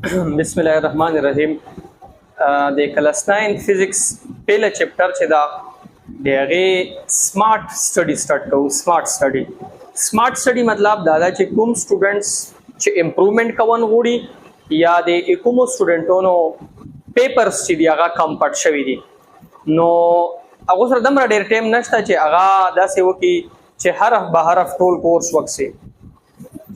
बिस्मिल्लाहिर्रहमानिर्रहीम د क्लास 9 फिजिक्स पहला चैप्टर چې دا د هغه سمارټ سټڈی سٹارټ کوو. سمارټ سټڈی مطلب دا چې کوم سټوډنټس چې امپروومنت کوون غوړي یا د کوم سټوډنټونو پیپرز چې دی هغه کم پټ شوی دي نو هغه سره دمر ډیر ټایم نشته چې هغه داسې وکي چې حرف به حرف ټول کورس وکسي.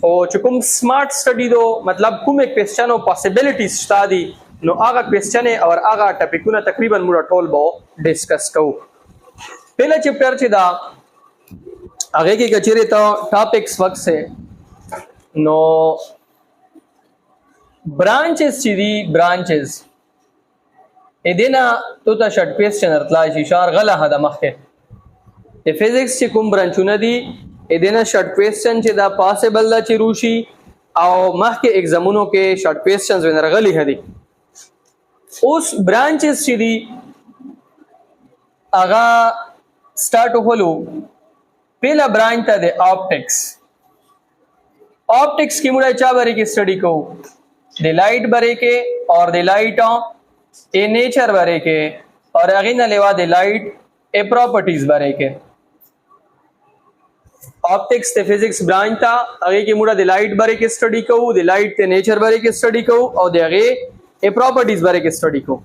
او چې کوم سمارټ سټڈی دو مطلب کوم کوېسچن او پاسبিলিټیز شته دي نو هغه کوېسچن او هغه ټاپکونه تقریبا موږ ټول به ډیسکس کوو. پہلا چیپٹر چې دا هغه کې کچېره ته ټاپکس وخت سے نو برانچز چې دي برانچز ادینا تو ته شټ کوېسچن ارتلا شي شار غله هدا مخه د فزکس چې کوم برانچونه دي ادینا شارټ کوېسچن چې دا پاسبل دا چې روشي او مخکې ایگزامونو کې شارټ کوېسچنز ونرغلي هدي. اوس برانچز چې دي هغه سٹارټ وکړو. پہلا برانچ ته د آپټکس کې موږ چا باره کې سټڈی کوو د لایټ باره کې اور د لایټ ا نیچر باره کې اور هغه نه لیوا د لایټ ا پراپرټیز باره کې. ऑप्टिक्स ته फिजिक्स ब्रांच تا هغه کې موږ د لایټ باره کې سټڈی کوو د لایټ ته نیچر باره کې سټڈی کوو او د هغه ا پراپرټیز باره کې سټڈی کوو.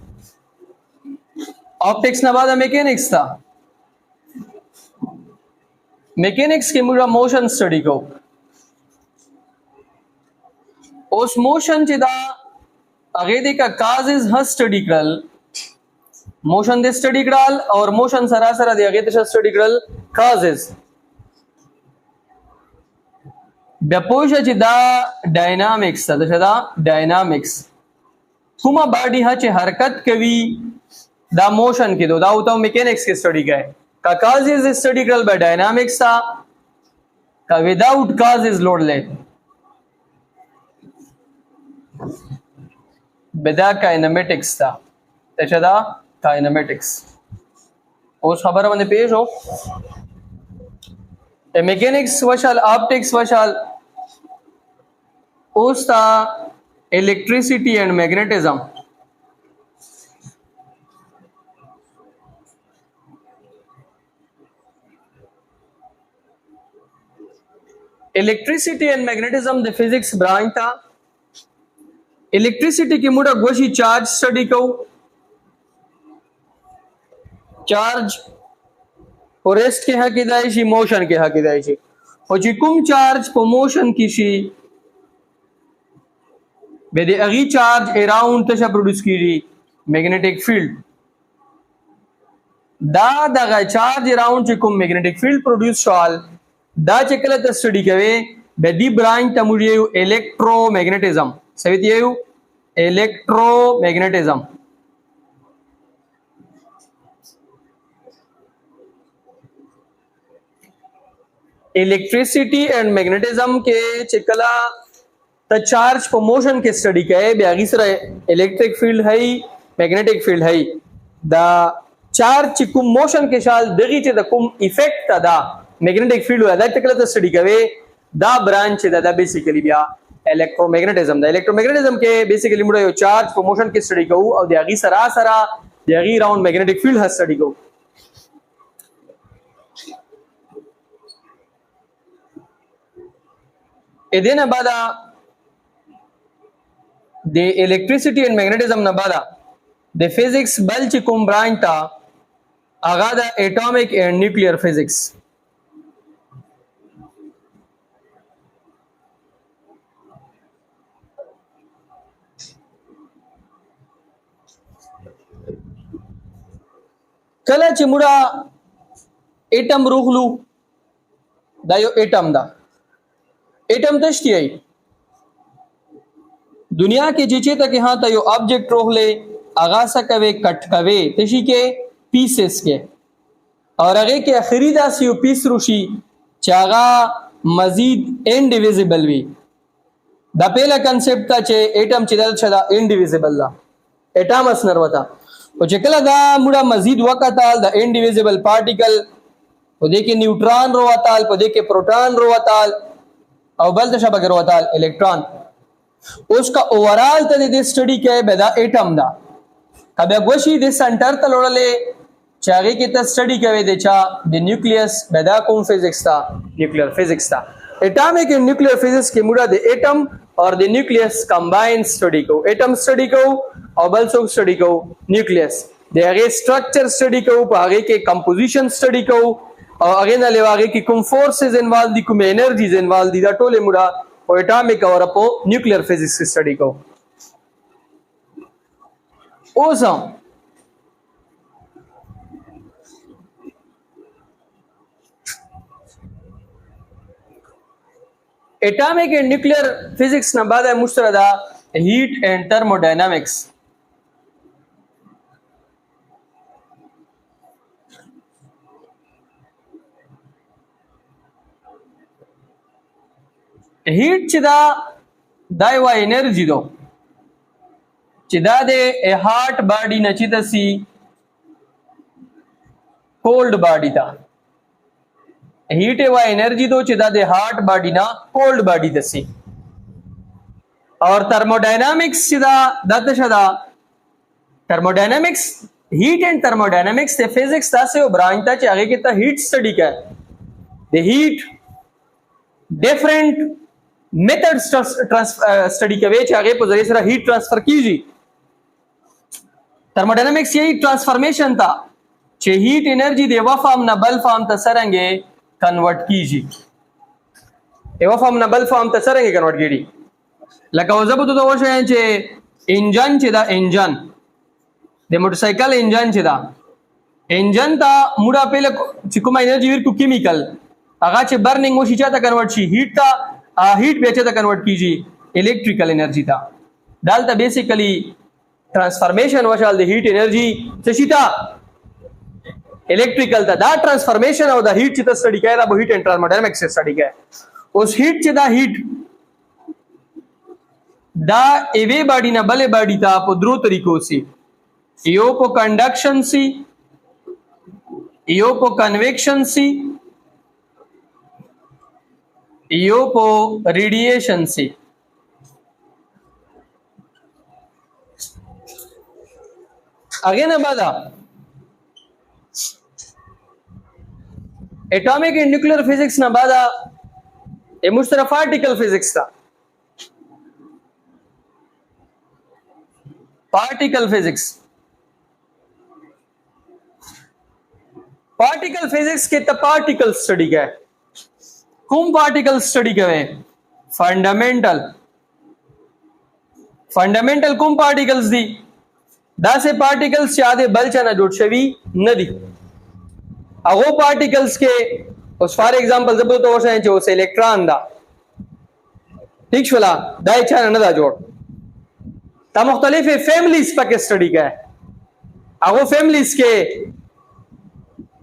ऑप्टिक्स نه بعد میکینکس تا میکینکس کې موږ موشن سټڈی کوو. اوس موشن چې دا هغه د کا کازز ه سټڈی کړل موشن د سټڈی کړل اور موشن سره د هغه ته سټڈی کړل کازز. بیا پوښه چې دا ډاینامکس ده دا ډاینامکس کومه باډي ها چې حرکت کوي دا موشن کې دا او ته میکینکس کې سټڈی کوي کا کازز سټڈی کړل بای ډاینامکس تا کا وداوت کازز لوډ لې بدا کاینمټکس تا ته دا کاینمټکس. اوس خبره باندې پیښ هو میکینکس وشال آپټکس وشال اوس تا الیکټریسিটি اینڈ میگنیټزم. الیکټریسিটি اینڈ میگنیټزم د فزکس برانچ تا الیکټریسিটি کې موږ غوښي چارج سټڈی کوو. چارج فورسٹ کې حق دی شي موشن کې حق دی شي او چې کوم چارج په موشن کې شي به د اغي چارج اراوند ته پروډوس کیږي میګنیټک فیلډ. دا دغه چارج اراوند چې کوم میګنیټک فیلډ پروډوس شول دا چې کله ته سټڈی کوي به دی برانچ ته موږ یو الکترومیګنیټزم سوي دی یو الکترومیګنیټزم. इलेक्ट्रिसिटी एंड मैग्नेटिज्म के चिकला त चार्ज पर मोशन के स्टडी करे बेगी सर इलेक्ट्रिक फील्ड है मैग्नेटिक फील्ड है दा चार्ज चिकुम मोशन के शाल दगी चे द कुम इफेक्ट दा मैग्नेटिक फील्ड है दा चिकला त स्टडी करे दा ब्रांच दा बेसिकली बिया इलेक्ट्रोमैग्नेटिज्म दा इलेक्ट्रोमैग्नेटिज्म के बेसिकली मुड़ा यो चार्ज पर मोशन के स्टडी को और देगी सरा देगी राउंड मैग्नेटिक फील्ड है स्टडी को. ادینا بعد د الیکټریسিটি اینڈ میګنیټزم نه بعد د فزکس بل چې کوم برانچ تا هغه د اټومیک اینڈ نیوکلیئر فزکس. کله چې موږ اټم روغلو دا یو اټم دا एटम तश्ती आई दुनिया के जिचे तक यहाँ ता यो ऑब्जेक्ट रोक ले आगासा कवे कट कवे तशी के पीसेस के और आगे के आखिरी दास यो पीस रुशी चागा मजीद इनडिविजिबल भी दा पहला कंसेप्ट था चे एटम चिदल छदा इनडिविजिबल दा एटमस नरवता ओ चकला दा मुड़ा मजीद वकताल दा इनडिविजिबल पार्टिकल ओ देखे न्यूट्रॉन रोवताल ओ देखे प्रोटॉन रोवताल او بل ته شبکه وروتال الکترون उसका ओवरऑल ته د سټډي کې به دا اټم دا کبه غوشي د سنټر ته لړلې چاغي کې ته سټډي کوي د چا د نیوکلیس به دا کوم فزکس تا نیوکلیئر فزکس تا एटॉमिक एंड न्यूक्लियर फिजिक्स के मुड़ा दे एटम और द न्यूक्लियस कंबाइन स्टडी को एटम स्टडी को और बल्सो स्टडी को न्यूक्लियस दे आगे स्ट्रक्चर स्टडी को आगे के कंपोजिशन स्टडी को और आगे ना ले आगे की कुम फोर्सेस इन्वॉल्व दी कुम एनर्जीज इन्वॉल्व दी दा टोले मुड़ा और एटॉमिक और अपो न्यूक्लियर फिजिक्स स्टडी को awesome atomic and nuclear physics न बाद है मुश्तरदा हीट एंड थर्मोडायनामिक्स हीट चिदा दायवा एनर्जी दो चिदा दे ए हार्ट बॉडी न चिदसी कोल्ड बॉडी था हीट एवा एनर्जी दो चिदा दे हार्ट बॉडी ना कोल्ड बॉडी दसी और थर्मोडायनामिक्स चिदा दतशदा थर्मोडायनामिक्स हीट एंड थर्मोडायनामिक्स ते फिजिक्स ता से ब्रांच ता आगे के ता हीट स्टडी का the heat different method study के वे आगे पर जरिए से हीट ट्रांसफर कीजिए थर्मोडायनामिक्स यही ट्रांसफॉर्मेशन था चे हीट एनर्जी देवा फॉर्म ना बल फॉर्म तसरंगे कन्वर्ट कीजिए एवा फॉर्म ना बल फॉर्म तसरंगे कन्वर्ट कीजिए लगा जब तो वो है चे इंजन चिदा इंजन दे मोटरसाइकिल इंजन चिदा इंजन ता मुड़ा पहले चिकुमा एनर्जी विर को केमिकल आगा चे बर्निंग वो शिचा ता कन्वर्ट ची हीट ता हीट बेचे ता कन्वर्ट कीजिए इलेक्ट्रिकल एनर्जी ता डालता बेसिकली ट्रांसफॉर्मेशन वशाल द हीट एनर्जी चशीता इलेक्ट्रिकल ता दा ट्रांसफॉर्मेशन और द हीट चिता स्टडी का वो हीट एंड थर्मोडायनामिक्स से स्टडी का उस हीट चिदा हीट दा एवे बॉडी ना बले बॉडी ता आपो द्रो तरीकों से यो को कंडक्शन सी यो को कन्वेक्शन सी यो को रेडिएशन सी आगे ना बादा एटॉमिक एंड न्यूक्लियर फिजिक्स ना बादा ये मुश्तरक पार्टिकल फिजिक्स था पार्टिकल फिजिक्स पार्टिकल फिजिक्स के त पार्टिकल स्टडी का है कुम पार्टिकल स्टडी का है फंडामेंटल फंडामेंटल कुम पार्टिकल्स दी दा से पार्टिकल्स यादे बलचना जोड़ शवी नदी अगो पार्टिकल्स के उस फॉर एग्जांपल जब तो वो है जो से इलेक्ट्रॉन दा ठीक शला दाई चाना नदा जोड़ ता मुख्तलिफ फैमिलीज पर स्टडी का है अगो फैमिलीज के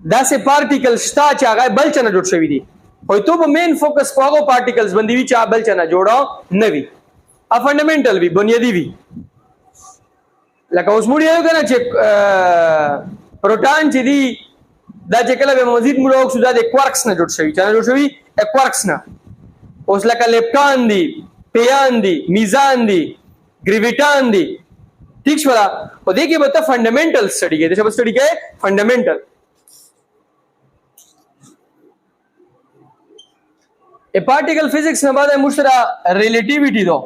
दा से पार्टिकल स्टा चागा बलचना जोड़ शवी दी और तो मेन फोकस पागो पार्टिकल्स बंदी भी चा बलचना जोड़ो नवी आ फंडामेंटल भी बुनियादी भी लका उस मुड़ी आयो ना चेक प्रोटॉन चिदी दा चेकला बे मजीद मुड़ो सुदा दे क्वार्क्स ना जोड़ शवी चाना जोड़ शवी क्वार्क्स ना उस लका लेप्टॉन दी पेयान दी मीजान दी ग्रेविटॉन दी ठीक शवला और देखिए बता फंडामेंटल स्टडी के जब स्टडी के फंडामेंटल ए पार्टिकल फिजिक्स में बाद है मुश्तरा रिलेटिविटी दो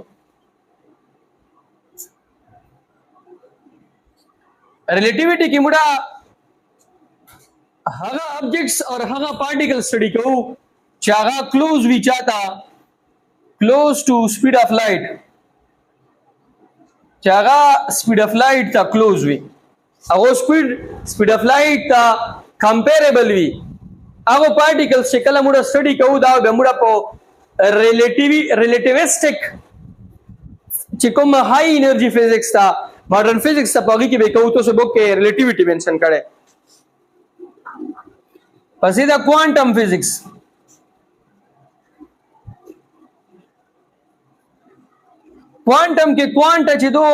रिलेटिविटी की मुड़ा हगा ऑब्जेक्ट्स और हगा पार्टिकल स्टडी को चागा क्लोज भी चाहता close to speed of light चागा स्पीड ऑफ लाइट था क्लोज भी अगो स्पीड ऑफ लाइट था कंपेरेबल भी अगो पार्टिकल्स से कला मुड़ा स्टडी को दाव बे मुड़ा पो रिलेटिविस्टिक चिकोम हाई एनर्जी फिजिक्स था मॉडर्न फिजिक्स था पगी की बे कहू तो से बुक के रिलेटिविटी मेंशन करे पसीदा क्वांटम फिजिक्स क्वांटम के क्वांट अच्छे दो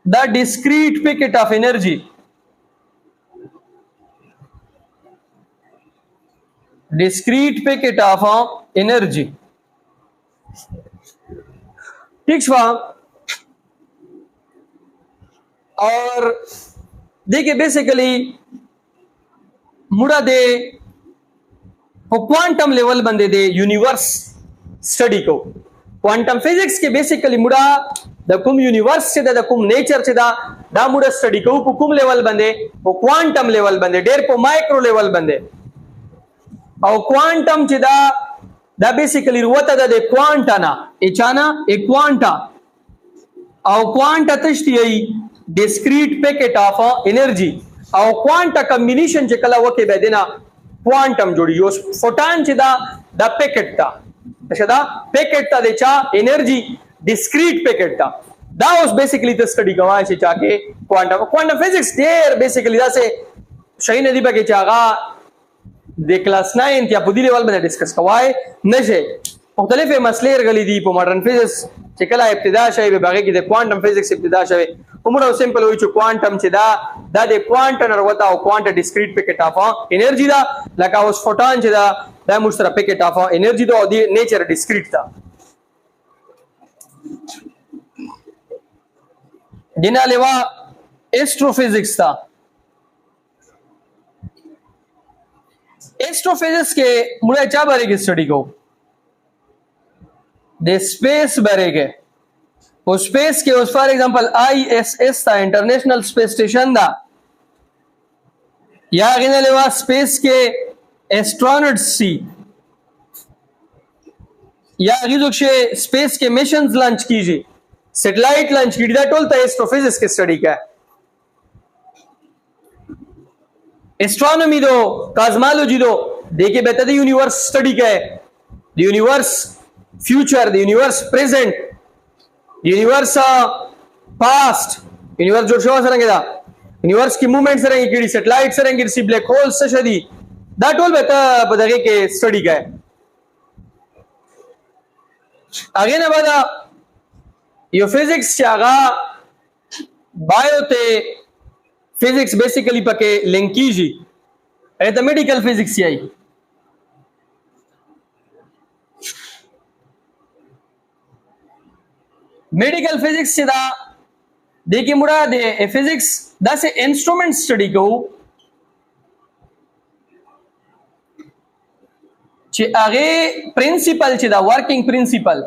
the discrete packet of energy discrete packet of energy ठीक छवा। और देखिए बेसिकली मुड़ा दे क्वांटम लेवल बंदे दे यूनिवर्स स्टडी को क्वांटम फिजिक्स के बेसिकली मुड़ा द कुम यूनिवर्स से द कुम नेचर से दा मुड़ा स्टडी को कुम लेवल बंदे वो क्वांटम लेवल बंदे डेर को माइक्रो लेवल बंदे और क्वांटम से दा बेसिकली रुवता दा दे क्वांटा ना एचाना एक क्वांटा और क्वांटा तश्ती डिस्क्रीट पैकेट ऑफ एनर्जी और क्वांटा कॉम्बिनेशन जे कला वके बेदेना क्वांटम जोड़ी यो फोटॉन चे दा पैकेट ता अच्छा दा पैकेट ता देचा एनर्जी डिस्क्रीट पैकेट ता दा उस बेसिकली द स्टडी गवाए से चाके क्वांटम फिजिक्स देर बेसिकली दा से शही नदी बके चागा दे क्लास 9 या पुदी लेवल में डिस्कस कवाए नशे मुख्तलिफ मसले गली दी पो मॉडर्न फिजिक्स चे कला इब्तिदा शई बागे की दे क्वांटम फिजिक्स इब्तिदा शई उमरा सिंपल हुई क्वांटम से दा दे क्वांटम नरवता और quanta discrete packet of energy दा लका उस फोटॉन से दा मुश्तरा पैकेट ऑफ एनर्जी दो दी नेचर डिस्क्रीट था जिना लेवा एस्ट्रोफिजिक्स था एस्ट्रोफिजिक्स के मुड़े चा बारे की स्टडी को दे स्पेस बारे के वो स्पेस के उस फॉर एग्जांपल ISS था इंटरनेशनल स्पेस स्टेशन था या गिने लेवा स्पेस के एस्ट्रोनॉट्स सी या गिजुक्षे स्पेस के मिशंस लॉन्च कीजिए सैटेलाइट लॉन्च की दैट ऑल था एस्ट्रोफिजिक्स के स्टडी का एस्ट्रोनॉमी दो कॉस्मोलॉजी दो देखिए बेहतर यूनिवर्स स्टडी का है the universe future the universe present universe past universe जो शो सरेंगे दा यूनिवर्स की मूवमेंट सरेंगे कीड़ी सैटेलाइट सरेंगे सी ब्लैक होल से शदी दैट ऑल बेहतर बदगे के स्टडी का है आगे ना बदा यो फिजिक्स चागा बायो ते फिजिक्स बेसिकली पके लिंक कीजी ए तो मेडिकल फिजिक्स आई मेडिकल फिजिक्स से दा देखिए मुड़ा दे फिजिक्स दा से इंस्ट्रूमेंट स्टडी को चे आगे प्रिंसिपल चे दा वर्किंग प्रिंसिपल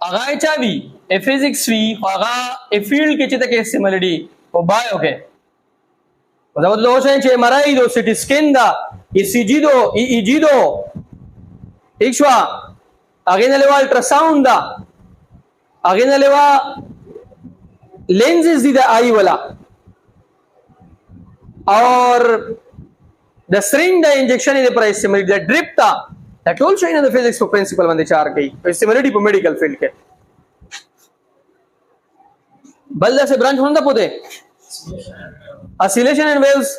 आगा चावी ए फिजिक्स वी आगा ए फील्ड के चिता के सिमिलरिटी वो बायो के मतलब लो चे मराई दो सिटी स्कैन दा ईसीजी दो ईईजी दो ठीक आगे न लेवा अल्ट्रासाउंड दा आगे न लेवा लेंसेज दी दा आई वाला और द सिरिंज दा इंजेक्शन इधर पर सिमिलरिटी द ड्रिप ता that also in the physics को प्रिंसिपल बंदे चार कई सिमिलरिटी पर मेडिकल फील्ड के बल्ला से ब्रांच होना पोते oscillation and waves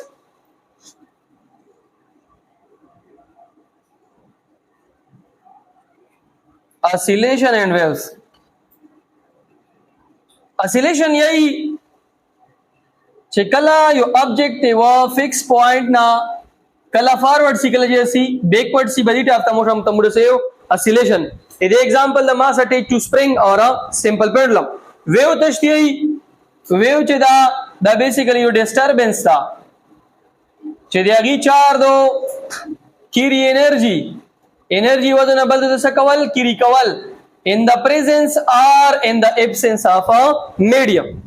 oscillation and waves oscillation यही कला यो ऑब्जेक्ट वो फिक्स पॉइंट ना कला फॉरवर्ड सी कला जैसी बैकवर्ड सी बदी टाप तमोशम तमुड़ से oscillation इधर example the mass attach to spring और अ सिंपल पेंडुलम वेव तश्ती वेव चेदा द बेसिकली यो डिस्टरबेंस था चेदियागी चार दो कीरी energy was an above the kawal kiri kawal in the presence or in the absence of a medium